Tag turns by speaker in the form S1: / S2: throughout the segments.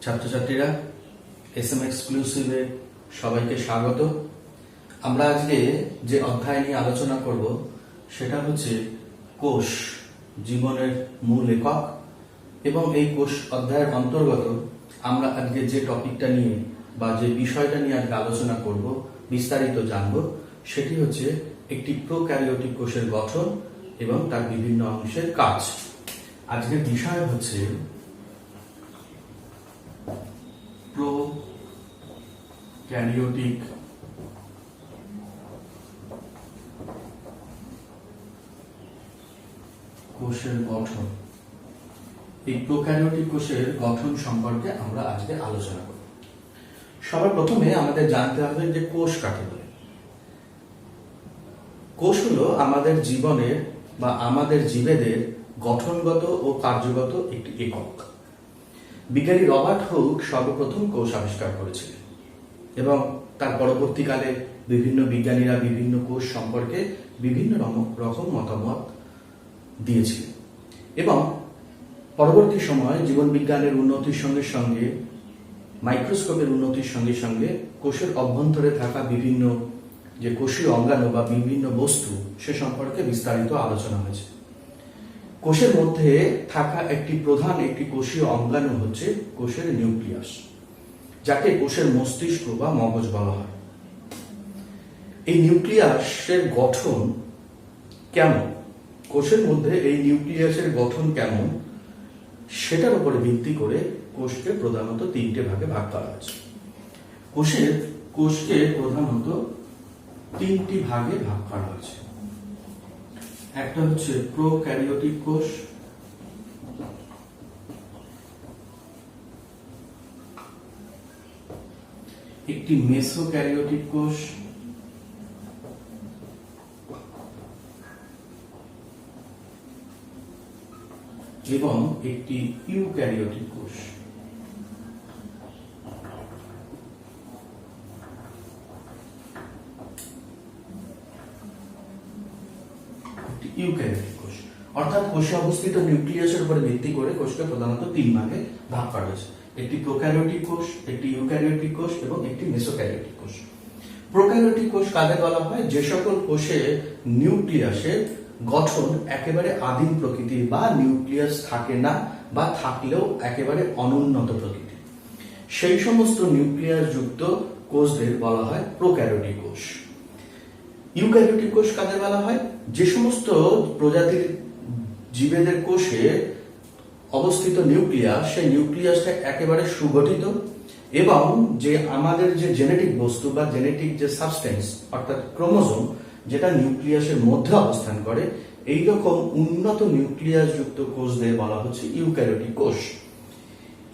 S1: ছাত্রছাত্রীরা এসএম এক্সক্লুসিভে সবাইকে স্বাগত। আমরা আজকে যে অধ্যায় নিয়ে আলোচনা করব সেটা হচ্ছে কোষ, জীবনের মূল একক। এবং এই কোষ অধ্যায়ের অন্তর্গত আমরা আজকে যে টপিকটা নিয়ে বা যে বিষয়টা নিয়ে আজকে আলোচনা করব, বিস্তারিত জানব, সেটি হচ্ছে একটি প্রোক্যারিওটিক কোষের গঠন এবং তার বিভিন্ন অংশের কাজ। আজকের বিষয় হচ্ছে প্রোক্যারিওটিক কোষের গঠন। এই প্রোক্যারিওটিক কোষের গঠন সম্পর্কে আমরা আজকে আলোচনা করব। সবার প্রথমে আমাদের জানতে হবে যে কোষ কাকে বলে। কোষ হলো আমাদের জীবনের বা আমাদের জীবেদের গঠনগত ও কার্যগত একটি একক। বিজ্ঞানী রবার্ট হুক সর্বপ্রথম কোষ আবিষ্কার করেছিলেন এবং তার পরবর্তীকালে বিভিন্ন বিজ্ঞানীরা বিভিন্ন কোষ সম্পর্কে বিভিন্ন রকম মতামত দিয়েছিলেন। এবং পরবর্তী সময় জীবন বিজ্ঞানের উন্নতির সঙ্গে সঙ্গে মাইক্রোস্কোপের উন্নতির সঙ্গে সঙ্গে কোষের অভ্যন্তরে থাকা বিভিন্ন যে কোষীয় অঙ্গাণু বা বিভিন্ন বস্তু সে সম্পর্কে বিস্তারিত আলোচনা হয়েছে। কোষের মধ্যে থাকা একটি প্রধান কোষীয় অঙ্গাণু হচ্ছে কোষের নিউক্লিয়াস, যাকে কোষের মস্তিষ্ক বা মগজ বলা হয়। এই নিউক্লিয়াসের গঠন কেমন, কোষের মধ্যে এই নিউক্লিয়াসের গঠন কেমন, সেটার উপরে ভিত্তি করে কোষকে প্রধানত তিনটে ভাগে ভাগ করা হয়েছে। কোষকে প্রধানত তিনটি ভাগে ভাগ করা হয়েছে। একটা হচ্ছে প্রোক্যারিওটিক কোষ, একটি মেসোক্যারিওটিক কোষ এবং একটি ইউক্যারিওটিক কোষ। ইউক্যারিওটিক কোষ অর্থাৎ কোষে অবস্থিত নিউক্লিয়াসের উপর ভিত্তি করে কোষকে প্রধানত তিন ভাগে ভাগ করা হয়েছে। একটি প্রোক্যারিওটিক কোষ, একটি ইউক্যারিওটিক কোষ এবং একটি মেসোক্যারিওটিক কোষ। প্রোক্যারিওটিক কোষ কাদের বলা হয়? যে সকল কোষে নিউক্লিয়াসের গঠন একেবারে আদিম প্রকৃতির বা নিউক্লিয়াস থাকে না বা থাকলেও একেবারে অনুন্নত প্রকৃতি, সেই সমস্ত নিউক্লিয়াস যুক্ত কোষদের বলা হয় প্রোক্যারিওটিক কোষ। ইউক্যারিওটিক কোষ কাদের বলা হয়? যে সমস্ত প্রজাতির জীবেদের কোষে অবস্থিত নিউক্লিয়াস, সেই নিউক্লিয়াসটা একেবারে সুগঠিত এবং যে আমাদের যে জেনেটিক বস্তু বা জেনেটিক যে সাবস্টেন্স অর্থাৎ ক্রোমোজোম যেটা নিউক্লিয়াসের মধ্যে অবস্থান করে, এই রকম উন্নত নিউক্লিয়াস যুক্ত কোষদের বলা হচ্ছে ইউক্যারিওটিক কোষ।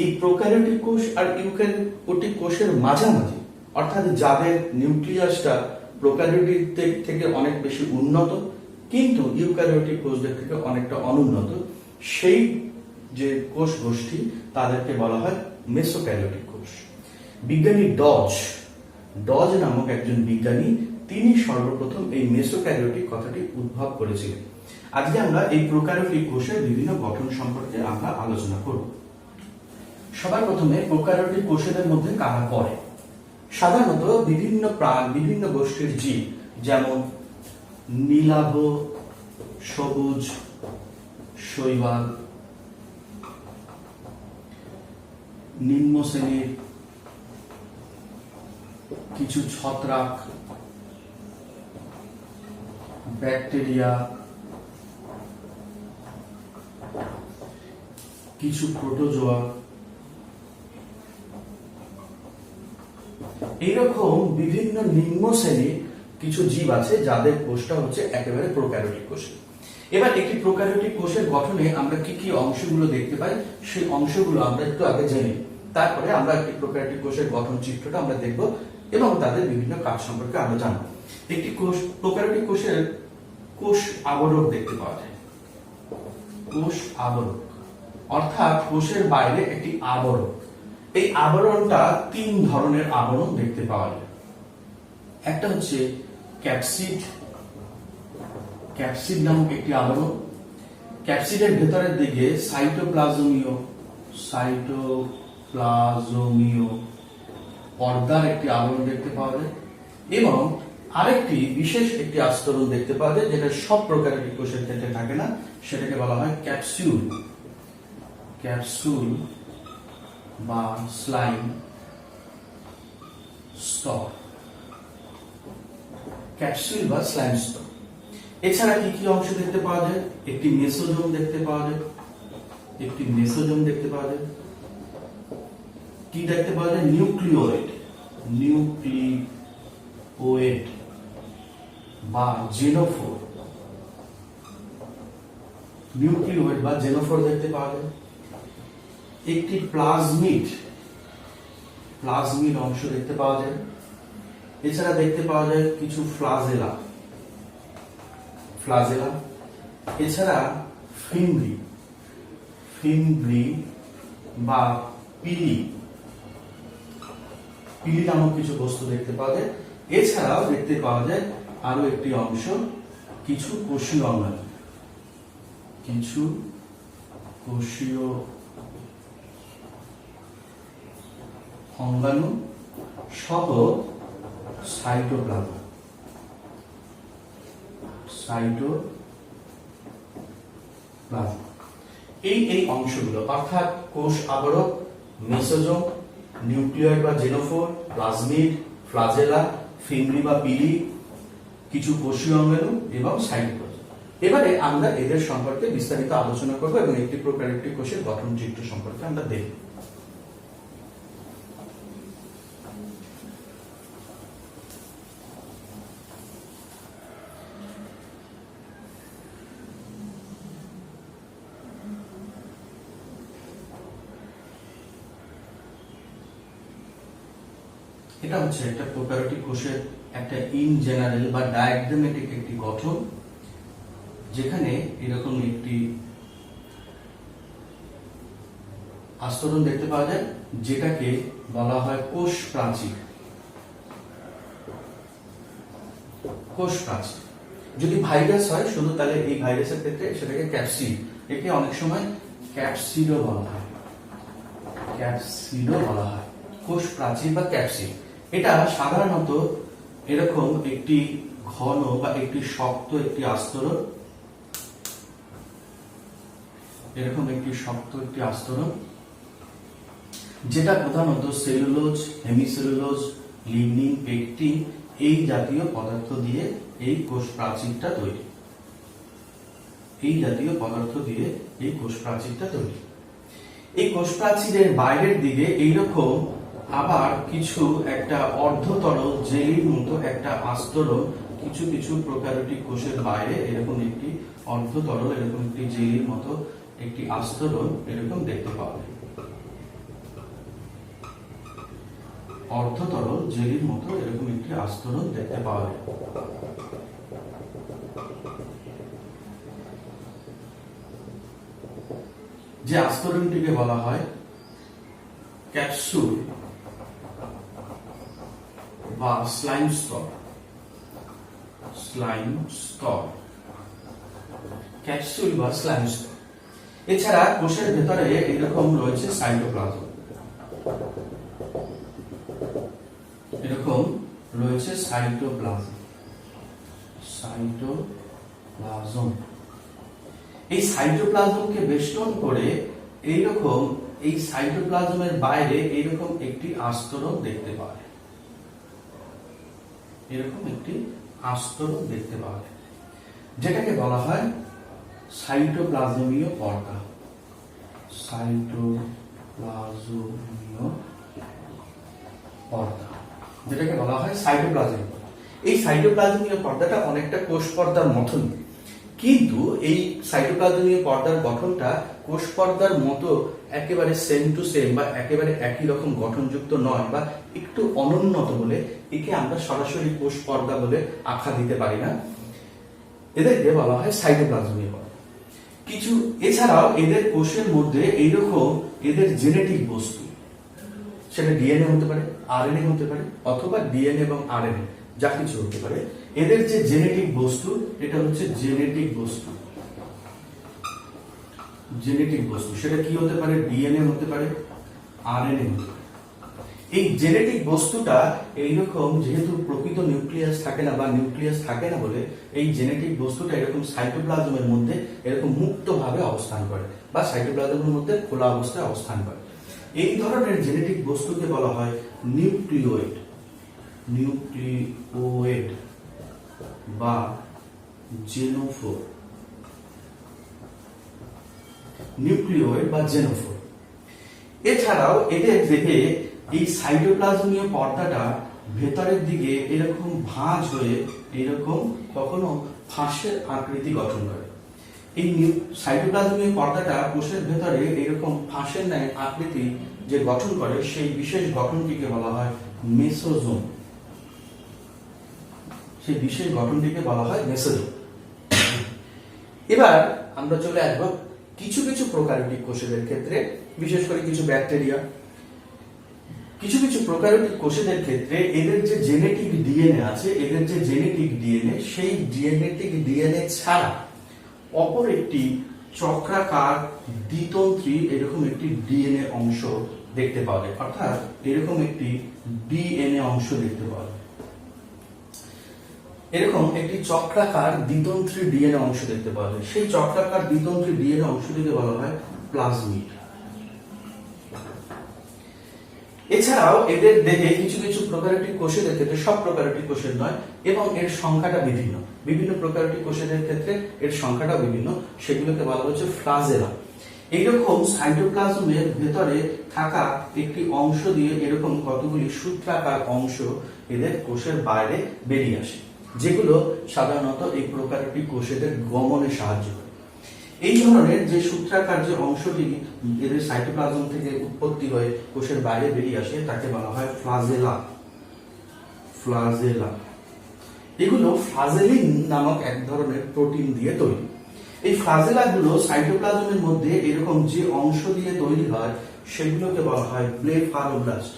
S1: এই প্রোক্যারিওটিক কোষ আর ইউক্যারিওটিক কোষের মাঝামাঝি অর্থাৎ যাদের নিউক্লিয়াসটা প্রোক্যারিওটিক থেকে অনেক বেশি উন্নত কিন্তু ইউক্যারিওটিক কোষদের থেকে অনেকটা অনুন্নত, সেই যে কোষ গোষ্ঠী তাদেরকে বলা হয় মেসোক্যারিওটিক কোষ। বিজ্ঞানী ডজ নামক একজন বিজ্ঞানী, তিনি সর্বপ্রথম এই মেসোক্যারিওটিক কথাটি উদ্ভব করেছিলেন। আজকে আমরা এই প্রোক্যারিওটিক কোষের বিভিন্ন গঠন সম্পর্কে আমরা আলোচনা করব। সবার প্রথমে প্রোক্যারিওটিক কোষের মধ্যে কারা পড়ে? সাধারণত বিভিন্ন প্রাণ, বিভিন্ন গোষ্ঠীর জীব, যেমন নীলাভ, সবুজ, শৈবাল, নিম্ন শ্রেণীর কিছু ছত্রাক, ব্যাকটেরিয়া, কিছু প্রোটোজোয়া, এইরকম বিভিন্ন নিম্ন শ্রেণীর কিছু জীব আছে যাদের কোষটা হচ্ছে একেবারে প্রোক্যারিওটিক কোষ। এবার একটি প্রোক্যারিওটিক কোষের গঠনে আমরা কি কি অংশগুলো দেখতে পাই, সেই অংশগুলো আমরা একটু আগে জেনে তারপরে আমরা একটি প্রোক্যারিওটিক কোষের গঠন চিত্রটা আমরা দেখব এবং তাদের বিভিন্ন কাজ সম্পর্কে আমরা জানব। একটি প্রোক্যারিওটিক কোষের কোষ আবরক দেখতে পাওয়া যায়। কোষ আবরক অর্থাৎ কোষের বাইরে একটি আবরণ। এই আবরণটা তিন ধরনের আবরণ দেখতে পাওয়া যায়। একটা হচ্ছে ক্যাপসিড নামক একটি আবরণ। ক্যাপসিডের ভেতরের দিকে সাইটোপ্লাজমীয় প্লাজমীয় পর্দার একটি আবরণ দেখতে পাওয়া যায় এবং আরেকটি বিশেষ একটি আস্তরণ দেখতে পাওয়া যায় যেটা সব প্রকারের কোষের ক্ষেত্রে থাকে না, সেটাকে বলা হয় ক্যাপসুল। ক্যাপসুল বা স্লাইম স্তর। ক্যাপসুল বা স্লাইম স্তর। এছাড়া কি কি অংশ দেখতে পাওয়া যায়? একটি মেসোজোম দেখতে পাওয়া যায়। একটি মেসোজোম দেখতে পাওয়া যায়। কি দেখতে পাওয়া যায়? নিউক্লিওয়েড। নিউক্লিওয়েড বা জেনোফোর। নিউক্লিওয়েড বা জেনোফোর দেখতে পাওয়া যায়। একটি প্লাজমিড। প্লাজমিড অংশ দেখতে পাওয়া যায়। এছাড়া দেখতে পাওয়া যায় কিছু ফ্লাজেলা। ফ্লাজেলা। এছাড়া ফিমব্রি। ফিমব্রি বা পিলি। পিলি নামক কিছু বস্তু দেখতে পাওয়া যায়। এছাড়াও দেখতে পাওয়া যায় আরো একটি অংশ, কিছু কোষীয় অঙ্গাণু। কিছু কোষীয় অঙ্গাণু সহ সাইটোপ্লাজম। সাইটোপ্লাজম এই অংশগুলো অর্থাৎ কোষ আবরক, মেসোজোম, নিউক্লিয়য়েড বা জেনোফোর, প্লাজমিড, ফ্লাজেলা, ফিমব্রি বা পিলি, কিছু কোষীয় অঙ্গাণু এবং সাইটোপ্লাজম। এবারে আমরা এদের সম্পর্কে বিস্তারিত আলোচনা করব এবং একটি প্রোক্যারিওটিক কোষের গঠন চিত্র সম্পর্কে আমরা দেখব। এটা হচ্ছে একটা প্রোক্যারিওটিক কোষের একটা ইন জেনারেল বা ডায়াগ্রামেটিক একটি গঠন, যেখানে এরকম একটি আস্তরণ দেখতে পাওয়া যায় যেটাকে বলা হয় কোষ প্রাচীর। কোষ প্রাচীর। যদি ভাইরাস হয় শুধু, তাহলে এই ভাইরাসের ক্ষেত্রে সেটাকে ক্যাপসিড, একে অনেক সময় ক্যাপসিডও বলা হয়। ক্যাপসিডও বলা হয়। কোষ প্রাচীর বা ক্যাপসিড। এটা সাধারণত এরকম একটি ঘন বা একটি শক্ত একটি আস্তরণ, এরকম একটি শক্ত একটি আস্তরণ, যেটা প্রধানত সেলুলোজ, হেমিসেলুলোজ, লিগনিন, পেকটিন এই জাতীয় পদার্থ দিয়ে এই কোষ প্রাচীরটা তৈরি। এই জাতীয় পদার্থ দিয়ে এই কোষ প্রাচীরটা তৈরি। এই কোষ প্রাচীরের বাইরের দিকে এইরকম আবার কিছু একটা অর্ধতরল জেলির মতো একটা আস্তরণ, কিছু কিছু প্রোক্যারিওটিক কোষের বাইরে এরকম একটি অর্ধতরল, এরকম একটি জেলির মতো একটি আস্তরণ এরকম দেখতে পাওয়া যায়। অর্ধতরল জেলির মতো এরকম একটি আস্তরণ দেখতে পাওয়া যায়। যে আস্তরণটিকে বলা হয় ক্যাপসুল বা স্লাইম স্তর। স্লাইম স্তর, ক্যাপসুল বা স্লাইম স্তর। এছাড়া কোষের ভেতরে এরকম রয়েছে সাইটোপ্লাজম। এরকম রয়েছে সাইটোপ্লাজম। সাইটোপ্লাজম। এই সাইটোপ্লাজমকে বেষ্টন করে এইরকম এই সাইটোপ্লাজমের বাইরে এইরকম একটি আস্তরণ দেখতে পাওয়া যায়। এরকম একটি আস্তরণ দেখতে পাওয়া যায়, যেটাকে বলা হয় সাইটোপ্লাজমীয় পর্দা। সাইটোপ্লাজমীয় পর্দা, যেটাকে বলা হয় সাইটোপ্লাজমীয় পর্দা। এই সাইটোপ্লাজমীয় পর্দাটা অনেকটা কোষ পর্দার মতন, কিন্তু এই সাইটোপ্লাজমীয় পর্দার গঠনটা কোষ পর্দার মতো একেবারে সেম টু সেম বা একেবারে একই রকম গঠনযুক্ত নয়, বা একটু অনুন্নত বলে একে আমরা সরাসরি কোষ পর্দা বলে আখ্যা দিতে পারি না। এদেরকে বলা হয় সাইটোপ্লাজমীয় পর্দা। কিছু এছাড়াও এদের কোষের মধ্যে এইরকম এদের জেনেটিক বস্তু, সেটা ডিএনএ হতে পারে, আরএনএ হতে পারে, অথবা ডিএনএ এবং আরএনএ যা কিছু হতে পারে, এদের যে জেনেটিক বস্তু, এটা হচ্ছে জেনেটিক বস্তু। জেনেটিক বস্তু সেটা কি হতে পারে? ডিএনএ হতে পারে, আরএনএ হতে পারে। এই জেনেটিক বস্তুটা এইরকম, যেহেতু প্রকৃত নিউক্লিয়াস থাকে না বা নিউক্লিয়াস থাকে না বলে এই জেনেটিক বস্তুটা এরকম সাইটোপ্লাজমের মধ্যে এরকম মুক্তভাবে অবস্থান করে বা সাইটোপ্লাজমের মধ্যে খোলা অবস্থায় অবস্থান করে। এই ধরনের জেনেটিক বস্তুকে বলা হয় নিউক্লিওয়েড, নিউক্লিওয়েড বা জেনোফোর, নিউক্লিওয়েড বা জেনোফোর। এছাড়াও এদের দেহে এই সাইটোপ্লাজমীয় পর্দাটা ভেতরের দিকে এরকম ভাঁজ হয়ে এরকম কখনো ফাঁসের আকৃতি গঠন করে। এই সাইটোপ্লাজমীয় পর্দাটা কোষের ভেতরে এরকম ফাঁসের ন্যায় আকৃতি যে গঠন করে সেই বিশেষ গঠনটিকে বলা হয় মেসোজোম। সেই বিশেষ গঠনটিকে বলা হয় মেসোজোম। এবার আমরা চলে আসবো কিছু কিছু প্রোক্যারিওটিক কোষেদের ক্ষেত্রে, বিশেষ করে কিছু ব্যাকটেরিয়া, কিছু কিছু প্রোক্যারিওটিক কোষেদের ক্ষেত্রে এদের যে জেনেটিক ডিএনএ আছে, এদের যে জেনেটিক ডিএনএ, সেই জেনেটিক ডিএনএ ছাড়া অপর একটি চক্রাকার দ্বিতন্ত্রী এরকম একটি ডিএনএ অংশ দেখতে পাওয়া যায়, অর্থাৎ এরকম একটি ডিএনএ অংশ দেখতে পাওয়া যায়। এরকম একটি চক্রাকার দ্বিতন্ত্রী ডিএনএ অংশ দেখতে পাওয়া যায়। সেই চক্রাকার দ্বিতন্ত্রী ডিএনএ অংশটিকে বলা হয় প্লাজমিড। এছাড়াও এদের দেহে কিছু কিছু প্রোক্যারিওটিক কোষের ক্ষেত্রে, সব প্রোক্যারিওটিক কোষের নয়, এবং এর সংখ্যাটা বিভিন্ন, বিভিন্ন প্রোক্যারিওটিক কোষের ক্ষেত্রে এর সংখ্যাটা বিভিন্ন, সেগুলোকে বলা হচ্ছে ফ্লাজেলা। এইরকম সাইটোপ্লাজমের ভেতরে থাকা একটি অংশ দিয়ে এরকম কতগুলি সূত্রাকার অংশ এদের কোষের বাইরে বেরিয়ে আসে, যেগুলো সাধারণত এই প্রোক্যারিওটিক কোষেদের গমনে সাহায্য করে। এই ধরনের যে সূত্রাকার যে অংশটি এদের সাইটোপ্লাজম থেকে উৎপত্তি হয়ে কোষের বাইরে বেরিয়ে আসে তাকে বলা হয় ফ্লাজেলা। ফ্লাজেলা এগুলো ফ্লাজেলিন নামক এক ধরনের প্রোটিন দিয়ে তৈরি। এই ফ্লাজেলা গুলো সাইটোপ্লাজমের মধ্যে এরকম যে অংশ দিয়ে তৈরি হয় সেগুলোকে বলা হয় ব্লেফারোব্লাস্ট।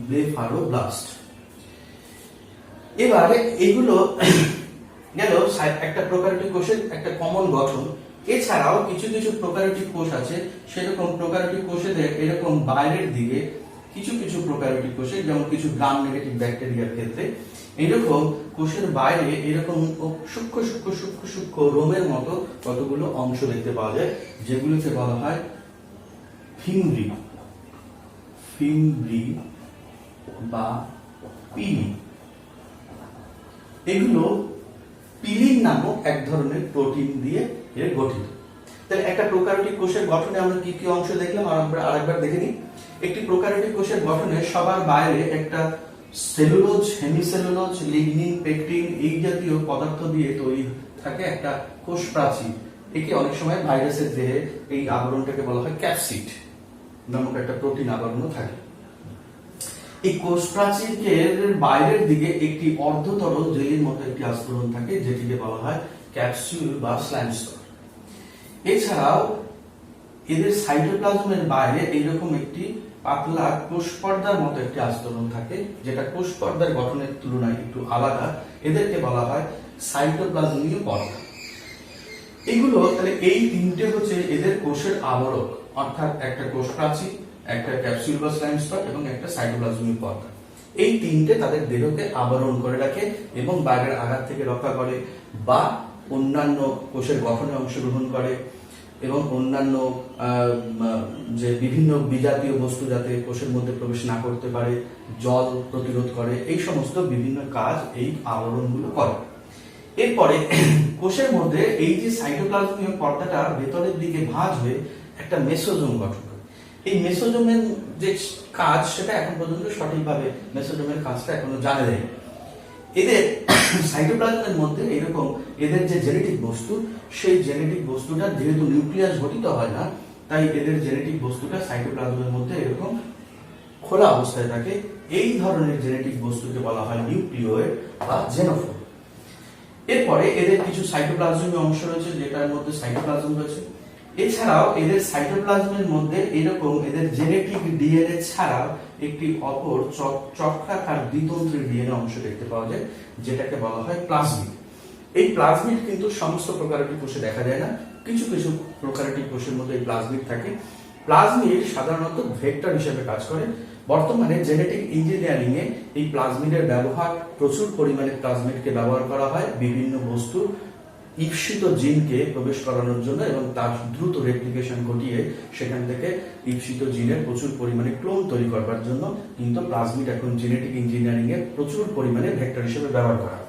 S1: ব্লেফারোব্লাস্ট। এবারে এগুলো গেল একটা প্রোক্যারিওটিক কোষের একটা কমন গঠন। এছাড়াও কিছু কিছু প্রোক্যারিওটিক কোষ আছে, সেরকম প্রোক্যারিওটিক কোষেদের এরকম বাইরের দিকে কিছু কিছু প্রোক্যারিওটিক কোষে, যেমন কিছু গ্রাম নেগেটিভ ব্যাকটেরিয়ার ক্ষেত্রে এরকম কোষের বাইরে এরকম সূক্ষ্ম সূক্ষ্ম সূক্ষ্ম সূক্ষ্ম রোমের মতো কতগুলো অংশ দেখতে পাওয়া যায়, যেগুলোকে বলা হয় ফিমব্রি, ফিমব্রি বা পিলি। এগুলো পিলিন নামক এক ধরনের প্রোটিন দিয়ে এর গঠিত। তাহলে একটা প্রোক্যারিওটিক কোষের গঠনে আমরা কি কি অংশ দেখলাম আমরা আরেকবার দেখে নিই। একটি প্রোক্যারিওটিক কোষের গঠনে সবার বাইরে একটা সেলুলোজ, হেমিসেলুলোজ, লিগনিন, পেকটিন এই জাতীয় পদার্থ দিয়ে তৈরি থাকে একটা কোষ প্রাচীর। একে অনেক সময় ভাইরাসের দেহে এই আবরণটাকে বলা হয় ক্যাপসিড নামক একটা প্রোটিন আবরণ থাকে। এই কোষ প্রাচীরের বাইরের দিকে একটি অর্ধতরল জেলির মতো একটি আস্তরণ থাকে, যেটিকে বলা হয় ক্যাপসুল বা স্লাইম স্তর। এছাড়াও এদের সাইটোপ্লাজমের বাইরে এইরকম একটি পাতলা কোষ পর্দার মতো একটি আস্তরণ থাকে, যেটা কোষ পর্দার গঠনের তুলনায় একটু আলাদা। এদেরকে বলা হয় সাইটোপ্লাজমীয় পর্দা। এগুলো তাহলে এই তিনটে হচ্ছে এদের কোষের আবরক, অর্থাৎ একটা কোষ প্রাচীর, একটা ক্যাপসুল বা স্লাইম স্তর এবং একটা সাইটোপ্লাজমিক পর্দা। এই তিনটে তাদের দেহকে আবরণ করে রাখে এবং বাইরের আঘাত থেকে রক্ষা করে বা অন্যান্য কোষের গঠনে অংশগ্রহণ করে এবং অন্যান্য যে বিভিন্ন বিজাতীয় বস্তু যাতে কোষের মধ্যে প্রবেশ না করতে পারে, জল প্রতিরোধ করে, এই সমস্ত বিভিন্ন কাজ এই আবরণগুলো করে। এরপরে কোষের মধ্যে এই যে সাইটোপ্লাজমীয় পর্দাটা ভেতরের দিকে ভাঁজ হয়ে একটা মেসোজোম গঠন করে। এই মেসোজোমের যে কাজ সেটা এখন পর্যন্ত সঠিকভাবে মেসোজোমের কাজটা এখনো জানা যায়নি। এদের সাইটোপ্লাজমের মধ্যে এরকম এদের যে জেনেটিক বস্তু, সেই জেনেটিক বস্তুটা যেহেতু নিউক্লিয়াস গঠিত হয় না, তাই এদের জেনেটিক বস্তুটা সাইটোপ্লাজমের মধ্যে এরকম খোলা অবস্থায় থাকে। এই ধরনের জেনেটিক বস্তুকে বলা হয় নিউক্লিওয়েড বা জেনোফোর। এরপরে এদের কিছু সাইটোপ্লাজমীয় অংশ রয়েছে, যেটার মধ্যে সাইটোপ্লাজম রয়েছে। এছাড়াও এদের সাইটোপ্লাজমের মধ্যে এরকম এদের জেনেটিক ডিএনএ ছাড়া একটি অপর চক্রাকার দ্বিতন্ত্রী ডিএনএ অংশ দেখতে পাওয়া যায়, যেটাকে বলা হয় প্লাজমিড। এই প্লাজমিড কিন্তু সমস্ত প্রকারের কোষে দেখা যায় না, কিছু কিছু প্রোক্যারিওটিক কোষের মধ্যে এই প্লাজমিড থাকে। প্লাজমিড সাধারণত ভেক্টর হিসেবে কাজ করে। বর্তমানে জেনেটিক ইঞ্জিনিয়ারিং এ এই প্লাজমিডের ব্যবহার, প্রচুর পরিমাণে প্লাজমিডকে ব্যবহার করা হয় বিভিন্ন বস্তু ঈপ্সিত জিনকে প্রবেশ করানোর জন্য এবং তার দ্রুত রেপ্লিকেশন ঘটিয়ে সেখান থেকে ঈপ্সিত জিনের প্রচুর পরিমাণে ক্লোন তৈরি করবার জন্য কিন্তু প্লাজমিড এখন জেনেটিক ইঞ্জিনিয়ারিং এ প্রচুর পরিমাণে ভেক্টর হিসেবে ব্যবহার করা হয়।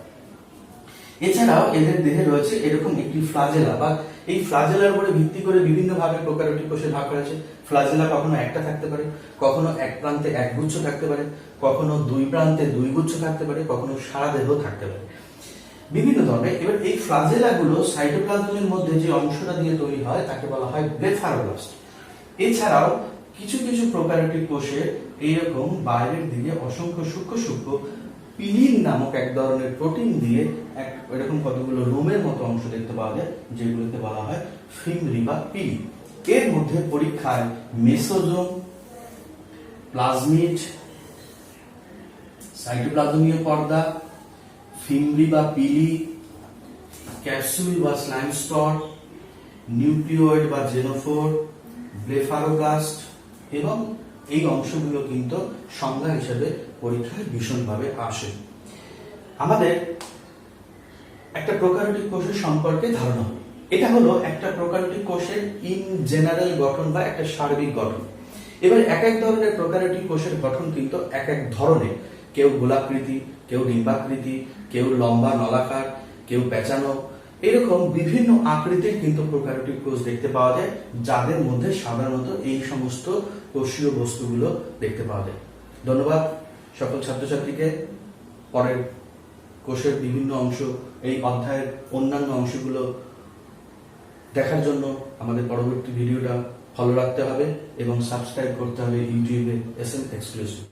S1: এছাড়াও এদের দেহে রয়েছে এরকম একটি ফ্লাজেলা, বা এই ফ্লাজেলার উপরে ভিত্তি করে বিভিন্ন ভাবে প্রোক্যারিওটিক কোষে ভাগ করা হয়েছে। ফ্লাজেলা কখনো একটা থাকতে পারে, কখনো এক প্রান্তে এক গুচ্ছ থাকতে পারে, কখনো দুই প্রান্তে দুই গুচ্ছ থাকতে পারে, কখনো সারা দেহ থাকতে পারে, বিভিন্ন ধরনের। এবার এই ফ্লাজেলা গুলো সাইটোপ্লাজমের মধ্যে যে অংশটা দিয়ে তৈরি হয় তাকে বলা হয় ব্লেফারোব্লাস্ট। এছাড়াও কিছু কিছু প্রোক্যারিওটিক কোষে এইরকম বাইরের দিকে অসংখ্য সূক্ষ্ম সূক্ষ্ম পিলিন নামক এক ধরনের প্রোটিন দিয়ে এরকম কতগুলো রোমের মতো অংশ দেখতে পাওয়া যায়, যেগুলোকে বলা হয় ফিমরি বা পিলি। এর মধ্যে পরীক্ষায় মেসোজোম, প্লাজমিড, সাইটোপ্লাজমীয় পর্দা, ফিমরি বা পিলি, ক্যাপসুল বা স্লাইম স্তর, নিউক্লিওয়েড বা জেনোফোর, ব্লেফারোব্লাস্ট এবং এই অংশগুলো কিন্তু সংজ্ঞা হিসেবে পরীক্ষায় ভীষণভাবে আসে। আমাদের একটা প্রোক্যারিওটিক কোষের সম্পর্কে ধারণা হলো, এটা হলো একটা প্রোক্যারিওটিক কোষের ইন জেনারেল গঠন বা একটা সার্বিক গঠন। এবার এক এক ধরনের প্রোক্যারিওটিক কোষের গঠন কিন্তু এক এক ধরনের, কেউ গোলাকৃতি, কেউ ডিম্বাকৃতি, কেউ লম্বা নলাকার, কেউ পেঁচানো, এরকম বিভিন্ন আকৃতির কিন্তু প্রোক্যারিওটিক কোষ দেখতে পাওয়া যায়, যাদের মধ্যে সাধারণত এই সমস্ত কোষীয় বস্তুগুলো দেখতে পাওয়া যায়। ধন্যবাদ সকল ছাত্রছাত্রীকে। পরের কোষের বিভিন্ন অংশ, এই অধ্যায়ের অন্যান্য অংশগুলো দেখার জন্য আমাদের পরবর্তী ভিডিওটা ফলো রাখতে হবে এবং সাবস্ক্রাইব করতে হবে ইউটিউবে SM এক্সক্লুসিভ।